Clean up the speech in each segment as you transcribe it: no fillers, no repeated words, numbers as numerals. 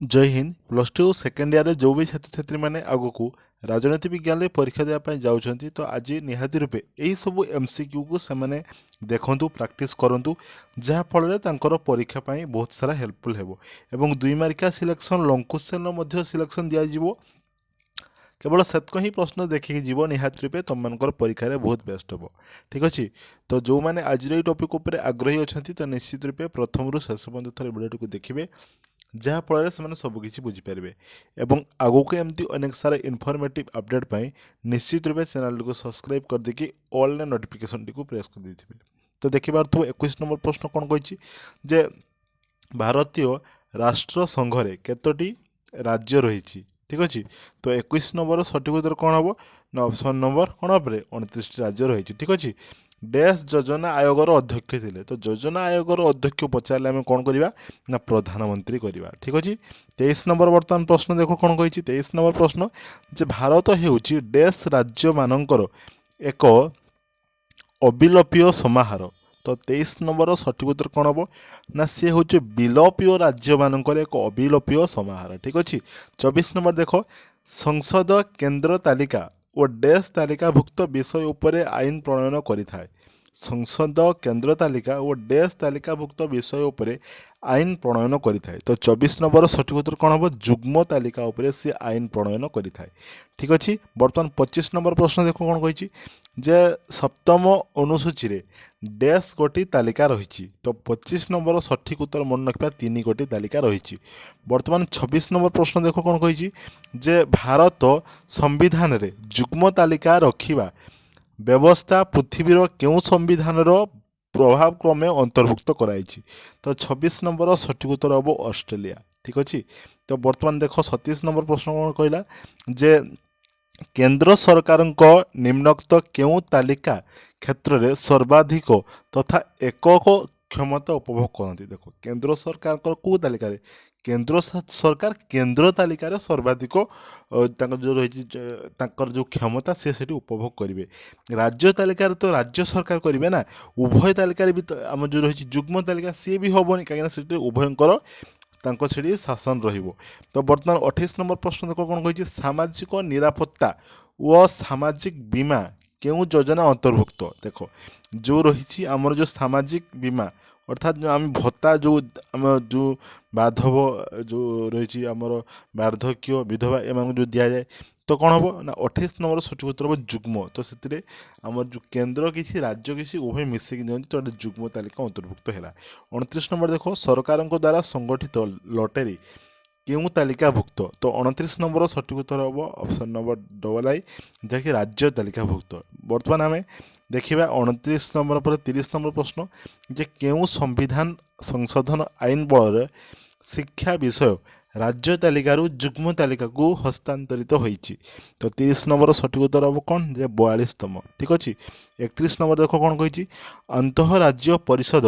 जय Hind plus two second year जो भी छात्र छात्री मैंने आग को राजनीति विज्ञान में परीक्षा देवाई जाऊँच तो आज निहाती रूपे यही सब एमसीक्यू को से देखु प्रैक्टिस करूँ जहाँफल परीक्षा पाई बहुत सारा हेल्पफुल हो एवं 2 मार्किया सिलेक्शन लंग क्वेश्चन सिलेक्शन दिज्व केवल सेतक ही प्रश्न देखिए जीव निहाती रूपे तुम परीक्षा रे बहुत बेस्ट हम ठीक अच्छे। तो जो मैंने आज टॉपिक उपर आग्रही अच्छा तो निश्चित रूपे प्रथम रू शेष पर्यंत थोड़े वीडियो को देखिए जहाँफल से सबकि बुझीपारे और आगक एमती अनेक सारा इनफर्मेटिव अपडेट पाई निश्चित रूपे चैनल को सब्सक्राइब कर देकी ऑल नोटिफिकेशन टी प्रेस कर देथिबे। तो देखि पारथु 21 नंबर प्रश्न कौन कही जे भारतीय राष्ट्र संघरे केतोटी राज्य रही ठीक अच्छे। तो 21 नंबर सठिक उत्तर कौन हम ना ऑप्शन नंबर कौन पे 29 राज्य रही ठीक अच्छे। डैश योजना आयोगर अध्यक्ष थे तो योजना आयोगर अध्यक्ष पचारे आम कौन करवा ना प्रधानमंत्री करवा ठीक अच्छे। 23 नंबर बर्तमान प्रश्न देख कौन कही 23 नंबर प्रश्न जे भारत हेउची डैश राज्य मानकर एक अविलोपीय समाहार। तो 23 नंबर सठिक उत्तर कौन हम ना सी हूँ विलोपीय राज्य मानकर एक अविलोपीय समाहार ठीक अच्छे। 24 नंबर देख संसद केन्द्र तालिका और डैश तालिकाभुक्त विषय उपरे आईन प्रणयन करिथाए। संसद केन्द्र तालिका और डैश तालिकाभुक्त विषय उपरे आईन प्रणयन करिथाए। तो 24 नंबर सठिक उत्तर कौन हम जुग्म तालिका उपरे से आईन प्रणयन करिथाए ठीक अच्छे। बर्तमान 25 नंबर प्रश्न देख कौन कही जे सप्तम अनुसूची रे डैश गोटी तालिका रही। तो 25 नंबर सठिक उत्तर मन रखा 3 गोटी तालिका रही। बर्तमान 26 नंबर प्रश्न देख कौन कही जे भारत संविधान रे जुग्म तालिका रखिबा व्यवस्था पृथ्वीर केउ संविधान प्रभाव क्रमे अंतर्भुक्त कराई। तो 26 नंबर सठिक उत्तर हम ऑस्ट्रेलिया ठीक अच्छे। तो बर्तमान देख 27 नंबर प्रश्न कौन कहला जे केंद्र सरकार निम्नोक्त केउ तालिका क्षेत्र में सर्वाधिक तथा एकक क्षमता उपभोग करती। देखो केंद्र सरकार को तालिका केंद्र सरकार केंद्र तालिका सर्वाधिक जो रही जो क्षमता सी उपभोग करेंगे। राज्य तालिका तो राज्य सरकार करेंगे ना उभय तालिका भी तो आम जो रही जुग्म तालिका सी भी हेनी कहीं उभयंकर से शासन रहिबो। तो बर्तमान 28 नंबर प्रश्न देख कौन कही सामाजिक निरापत्ता व सामाजिक बीमा केउ योजना अंतर्भुक्त। देखो जो रही आमर जो सामाजिक बीमा अर्थात जो आम भत्ता जो आम जो बाधव जो रही आमर वार्धक्य विधवा एम जो दि जाए तो कौन हम ना 28 नंबर सठिक उत्तर हम जुग्म। तो से आम जो केन्द्र किसी राज्य किसी उभय मिसेक दिखती तो जुग्म तालिका अंतर्भुक्त है। 29 नंबर देख सरकार द्वारा संगठित लॉटरी केउ तालिकाभुक्त। तो 29 नंबर सठिक उत्तर हम ऑप्शन नंबर डबल आई जहाँकि राज्य तालिकाभुक्त। बर्तमान आम देखा 29 नंबर पर 30 नंबर प्रश्न जे केउ संविधान संशोधन आईन बल शिक्षा विषय राज्य तालिकारु जुग्म तालिका को हस्तांतरित होईची। तो 30 नंबर सठिक उत्तर हम कौन जे 42तम ठीक अच्छे। 31 नंबर देख कौन कही अंतः राज्य परिषद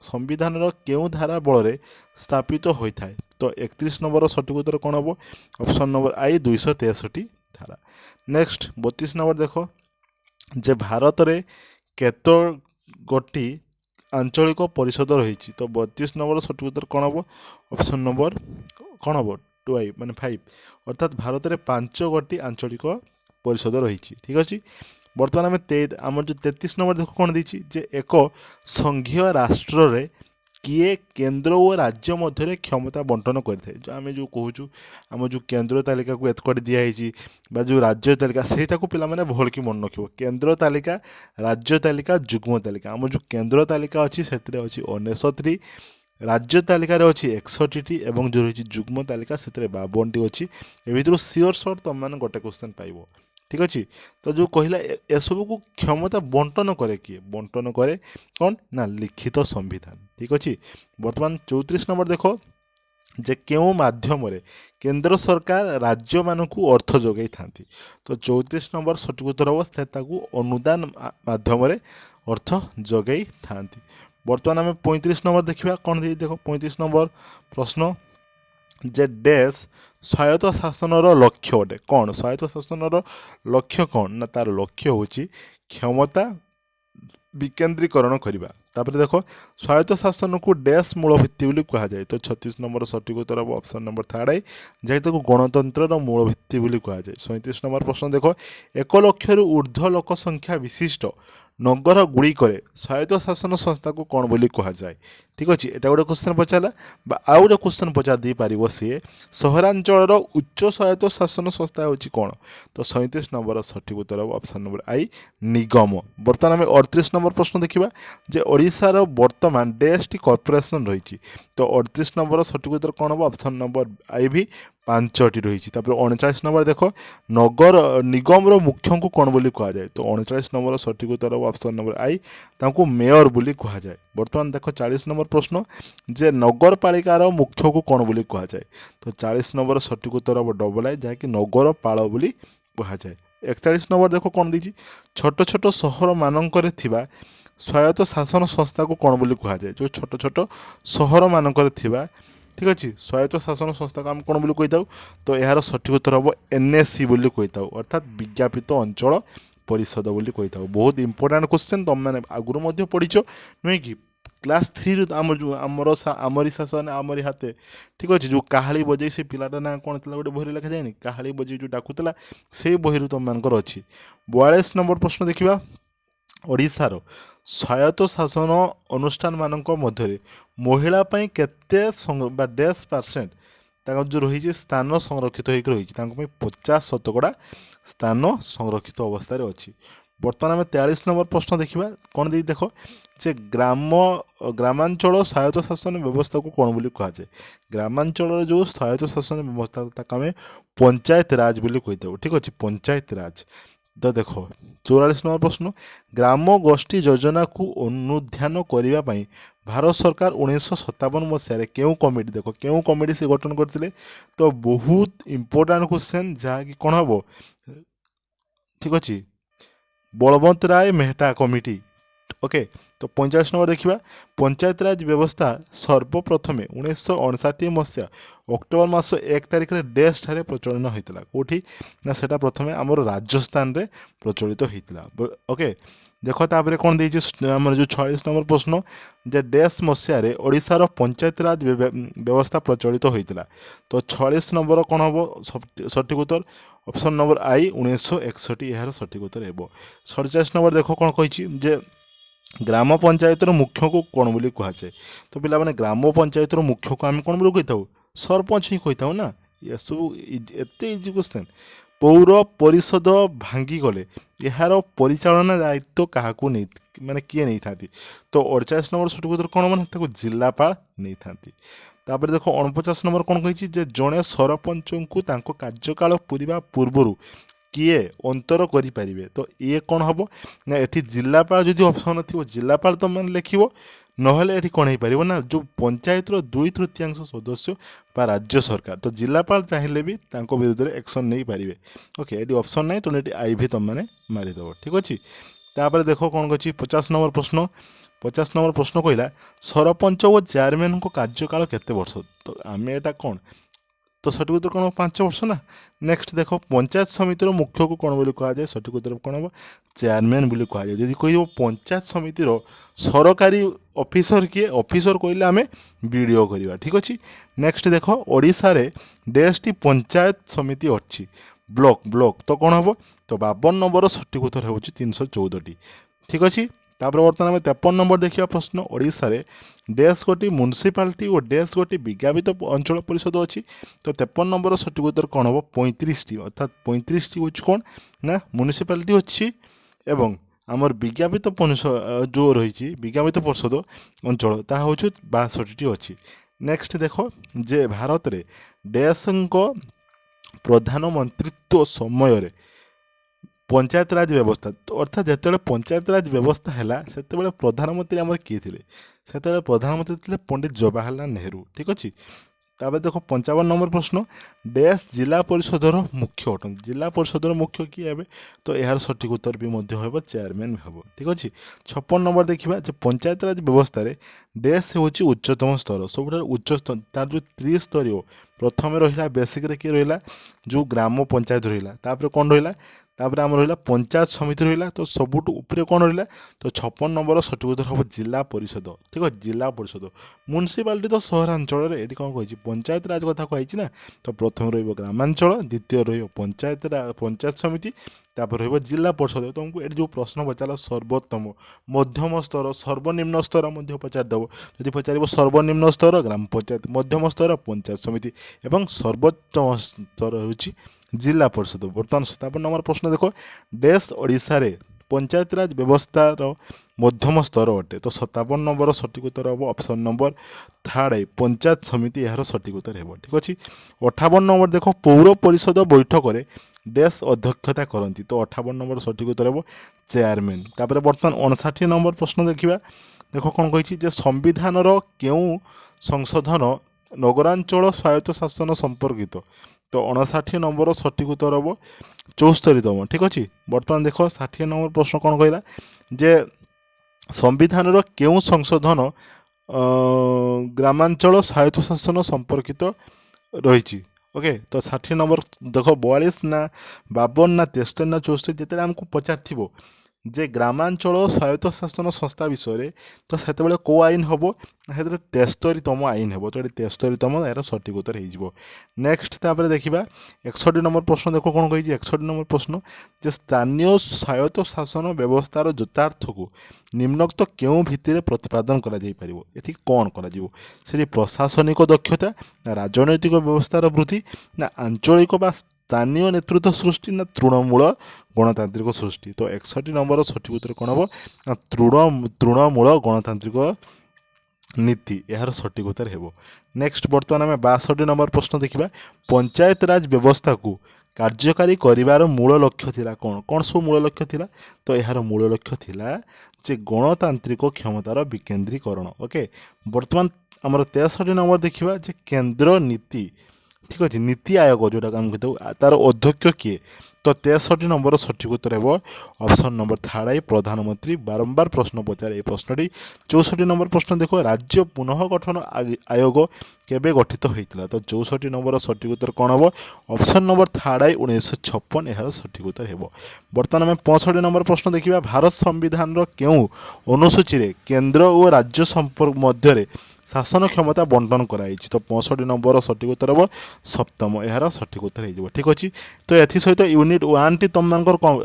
संविधान केउ धारा बल स्थापित होता है। तो 31 नंबर सठिक उत्तर कौन हम ऑप्शन नंबर आई 263 धारा। नेक्स्ट 32 नंबर देख जे भारत रे केत गोटी आंचलिक परिषद रही। तो 32 नंबर सठिक उत्तर कौन हम ऑप्शन नंबर कौन हम 2 माने 5 अर्थात भारत में 5 गोटी आंचलिक परिषद रही ठीक अच्छे। बर्तमान आम जो 33 नंबर देख कौन दी जे एक संघीय राष्ट्र रे किए केंद्र और राज्य मध्य क्षमता बंटन करें। जो आम जो कहूँ आम जो केंद्र तालिका को एत दिखाई जो राज्य तालिका सेटा को पिला माने भल की मन रख केंद्र तालिका राज्य तालिका जुग्म तालिका। आम जो केंद्र तालिका अच्छी से अच्छी 69 राज्य तालिकार अच्छी 61 एवं जो रही जुग्म तालिका से 52 अच्छी। ए सियोर सर्ट तुम मैंने गोटे क्वेश्चन पाइब ठीक अच्छे। तो जो कहला एसबू को क्षमता बंटन करे किए बंटन करे कौन ना लिखित संविधान ठीक अच्छे। बर्तमान 34 नंबर देख जे केउ माध्यम केंद्र सरकार राज्य मानक अर्थ जोगाई था। तो 34 नंबर सठिक उत्तर हम से अनुदान माध्यम अर्थ जोगाई था। बर्तमान आम 35 नंबर देखा कौन देख 35 नंबर प्रश्न जे डैश स्वायत्त शासन लक्ष्य अटे। कौन स्वायत्त शासन लक्ष्य कौन ना तार लक्ष्य हूँ क्षमता विकेन्द्रीकरण करवा। तापर देख स्वायत्त शासन को डैश मूल भित्ति बोली कहा जाए तो 36 नंबर सठिक उत्तर हम ऑप्शन नंबर 3 आई जहाँकि गणतंत्र मूल भित्ति बोली कहा जाए। 37 नंबर प्रश्न देख 1 लक्ष ऊर्ध्व लोक संख्या विशिष्ट नगर गुड़िकरे स्वायत्त शासन संस्था को कौन बोली कहा जाए। ठीक अच्छे एटा गोटे क्वेश्चन पचारा आउ गोटे क्वेश्चन पचार दे पार सी सहरांचल उच्च स्वायत्त शासन संस्था हूँ कौन तो 37 नंबर सठिक उत्तर ऑप्शन नंबर आई निगम। बर्तमान आम 38 नंबर प्रश्न देखा जे ओडिशार वर्तमान डैश टी कॉर्पोरेशन रही तो 38 नंबर सठिक उत्तर कौन हम ऑप्शन नंबर आई भी 5टी रही। 39 नंबर देख नगर निगम मुख्य को कौन बोली कहा जाए तो 39 नंबर सठिक उत्तर ऑप्शन नंबर आई तांको मेयर बोली कहा जाए। बर्तमान देख 40 नंबर प्रश्न जे नगर पालिकार मुख्य को कौन बोली कहा जाए तो 40 नंबर सठिक उत्तर हम डबल आई जहाँकि नगर पाल बोली कहा जाए। 41 नंबर देख कौन दी छोट छोट सहर मानकर थिबा स्वायत्त शासन संस्था को कौन बोली कहा जाए जो छोट छोट सहर मानकर थिबा ठीक अच्छे स्वायत्त शासन संस्था को आम कौन बोली कही तो यार सठिक उत्तर हम एनएससी बोली कही अर्थात विज्ञापित अंचल परिषद बोली कही। बहुत इंपोर्टाट क्वेश्चन तुम मैंने आगुरी पढ़ीच नुहे कि क्लास 3 आमरी शासन आमरी हाथे ठीक अच्छे जो काहाली बजे से पिलाटा ना कौन था गोटे बही लिखा जाए काहाली बजे जो डाकुला से बही तुम मानकर अच्छी। 42 नंबर प्रश्न देखा ओडिशार स्वायत्त शासन अनुष्ठान मानक मध्य महिला केते डैश परसेंट जो रही स्थान संरक्षित होकर रही 50% स्थान संरक्षित अवस्था अच्छी। बर्तमान आम 43 नंबर प्रश्न देखा कौन दी देख जे ग्रामांचल स्वायत्त शासन व्यवस्था को कौन बोली कहा जाए ग्रामांचल जो स्वायत्त शासन व्यवस्था आम पंचायत राज बोली कही ठीक अच्छे पंचायत राज। तो देख 44 नंबर प्रश्न ग्राम गोष्ठी योजना को अनुध्यान करने भारत सरकार 1957 मसीह क्यों कमिटी देख क्यों कमिटी से गठन करते तो बहुत इंपोर्टाट क्वेश्चन जहाँकि कौन हम ठीक अच्छे बलवंत राय मेहता कमिटी ओके। तो 45 नंबर देखा पंचायत राज व्यवस्था सर्वप्रथम 1959 मसीहा अक्टोबर मास 1 तारिख में डैश ठारे प्रचलन होता कौटी ना सेटा प्रथम आम राजस्थान रे प्रचलित होता ओके। देख तापर कौन देर आम जो 46 नंबर प्रश्न जे डैश मसीह ओडिशार पंचायत राज व्यवस्था प्रचलित होता तो 46 नंबर कौन हम सठिक उत्तर ऑप्शन नंबर आई 1961 यार सठिक उत्तर है। 47 नंबर देख कौन कही जे ग्राम पंचायतर मुख्य को कौन बोली कहा जाए तो पिला माने ग्राम पंचायतर मुख्य को आम कौन बोली कही था सरपंच ही कही था ना ये सब एत इजी क्वेश्चन। पौर परिषद भांगी गले यार परिचालना दायित्व क्या माने किए नहीं था तो 48 नंबर सठिक उत्तर कौन माने जिलापाल नहीं था। तापर देख 49 नंबर कौन कही जड़े सरपंच को कार्यकाल पूरा पूर्वर किए अंतर करें तो ये कौन हम ना ये जिलापाल जो ऑप्शन थी जिलापाल तुम मैंने लिख ना ये कौन हो पार ना जो पंचायत 2/3 सदस्य बा राज्य सरकार तो जिलापाल चाहिए भी विरुद्ध में एक्शन नहीं पारे ओके ये ऑप्शन ना तो ये आई भी तुम मैंने मारिदेव ठीक अच्छे। तापर देख कौन कही 50 नंबर प्रश्न 50 नंबर प्रश्न कहला सरपंच और चेयरमैन को कार्यकाल केते वर्ष तो आम एटा कौन तो सठिक उत्तर कौन 5 वर्ष ना। नेक्स्ट देख पंचायत समितिर मुख्य को कौन बोली कहा जाए सठिक उत्तर कौन हम चेयरमैन बोली कहा जाए। जदि कह पंचायत समितिर सरकारी ऑफिसर किए ऑफिसर कहले आम वीडियो करवा ठीक अच्छे। नेक्स्ट देख ओडिशा रे डैश टी पंचायत समिति अच्छी ब्लॉक तो कौन हम तो 52 नंबर सठिक उत्तर हो 314 ठीक अच्छे। तापर बर्तमान 53 नंबर देखा प्रश्न ओडिशा रे डैश गोटी म्युनिसिपालिटी और डैश गोटी विज्ञापित अंचल परिषद अच्छी तो 53 नंबर सठिक उत्तर कौन हम 35टी अर्थात 35टी हूँ कौन ना म्युनिसिपालिटी अच्छी एवं आमर विज्ञापित जो रही विज्ञापित परिषद अंचल ता हूँ 62टी अच्छी। नेक्स्ट देख जे भारत रे डैश प्रधानमंत्रित्व समय पंचायत राज व्यवस्था तो अर्थात जिते पंचायत राज व्यवस्था है से प्रधानमंत्री आमर किए थे से प्रधानमंत्री थे पंडित जवाहरलाल नेहरू ठीक अच्छे। तापर देख 55 नंबर प्रश्न डैश जिला परिषदर मुख्य अटन जिला परिषदर मुख्य किए हे तो यार सठिक उत्तर भी हम चेयरमैन हम ठीक अच्छे। 56 नंबर देखा जो पंचायत राज व्यवस्था डैश हूँ उच्चतम स्तर सब उच्च स्तर तार जो त्रिस्तरीय प्रथम रहा बेसिक किए रहा जो ग्राम पंचायत रहा कौन रहा तापर आम रहा पंचायत समिति रहा तो सबुठ उपरे कौन रहा तो 56 नंबर सठिक उत्तर हम जिला परिषद ठीक है जिला परिषद म्यूनिसिपालिटी तो सहरांचल ये कौन कही पंचायत राज कथा कही ना तो प्रथम ग्रामांचल द्वितीय पंचायत समिति तापर जिला परिषद तुमको ये जो प्रश्न पचार सर्वोत्तम मध्यम स्तर सर्वनिम्न स्तर पचारदेव जदि पचार सर्वनिम्न स्तर ग्राम पंचायत मध्यम स्तर पंचायत समिति एवं सर्वोत्तम स्तर हूँ जिला परिषद। बर्तमान 57 नंबर प्रश्न देख देश ओडिशा रे पंचायत राज व्यवस्थार मध्यम स्तर अटे तो 57 नंबर सठिक उत्तर हम ऑप्शन नंबर थर्ड पंचायत समिति यार सठिक उत्तर है ठीक अच्छे। 58 नंबर देख पौर परिषद बैठक में देश अध्यक्षता करती तो 58 नंबर सठिक उत्तर हम चेयरमैन। तापर बर्तमान 59 नंबर प्रश्न देखा देख कौन कही संविधान क्यों संशोधन नगरांचल स्वायत्त शासन संपर्कित तो 59 नंबर सठिक उत्तर हम 74तम ठीक अच्छे। बर्तमान देख 60 नंबर प्रश्न कौन कहला जे संविधान क्यों संशोधन ग्रामांचल स्वायत्त शासन संपर्कित रही ओके तो 60 नंबर देख 42 ना 52 ना 73 ना 64 जिते आमको पचार जे ग्रामांचल स्वायत्त शासन संस्था विषय तो से को आईन हम से 73तम आईन हम तो ये 73तम यार सठिक उत्तर हो। नेक्स्ट तापर देखा 61 नंबर प्रश्न देख कौन कही 61 नंबर प्रश्न जे स्थानीय स्वायत्त शासन व्यवस्थार यथार्थ को निम्नोक्त क्यों भित्ति प्रतिपादन कर कौन कर प्रशासनिक दक्षता ना राजनैतिक व्यवस्थार वृद्धि ना आंचलिक बा स्थानीय नेतृत्व सृष्टि ना तृणमूल गणतांत्रिक सृष्टि तो 61 नंबर सठिक उत्तर कौन हम ना तृणमूल गणतांत्रिक नीति यार सठिक उत्तर है। नेक्स्ट बर्तमान आम 62 नंबर प्रश्न देखा पंचायत राज व्यवस्था को कार्यकारी करिवार मूल लक्ष्य थिला कौन कौन सब मूल लक्ष्य थिला तो यार मूल लक्ष्य थिला जे गणतांत्रिक क्षमतार विकेन्द्रीकरण ओके। बर्तमान आमर 63 नंबर देखा जे केंद्र नीति ठीक अच्छे नीति आयोग जोटा आम कहते तार अध्यक्ष किए तो 63 नंबर सठिक उत्तर है ऑप्शन नंबर थर्ड प्रधानमंत्री बारंबार प्रश्न पचारे ये प्रश्नटी। 64 नंबर प्रश्न देखो राज्य पुनः गठन आयोग केबे गठित होता तो 64 नंबर सठिक उत्तर कौन हम ऑप्शन नंबर थर्ड 1956 यार सठिक उत्तर है। बर्तमान आम 65 नंबर प्रश्न देखा भारत संविधान क्यों अनुसूची केंद्र और राज्य संपर्क मध्य शासन क्षमता बंटन कराई तो 65 नंबर सठिक उत्तर हम सप्तम यार सठिक उत्तर हो ठीक अच्छे। तो ए सहित यूनिट 1 टी तुम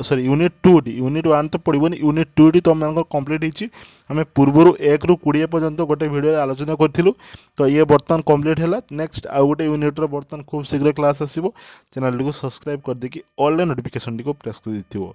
सॉरी यूनिट 2 टी यूनिट 1 तो पड़ोनी यूनिट 2 टी तुम कम्प्लीट होती आम पूर्वर 1 रू 20 पर्यंत गोटे भिडियो आलोचना करूँ तो ये बर्तमान कम्प्लीट है। नेक्स्ट आउ गोटे यूनिट बर्तमान खूब शीघ्र क्लास आसो चैनल को सब्सक्राइब कर देकी ऑल नोटिफिकेशन टी प्रेस कर।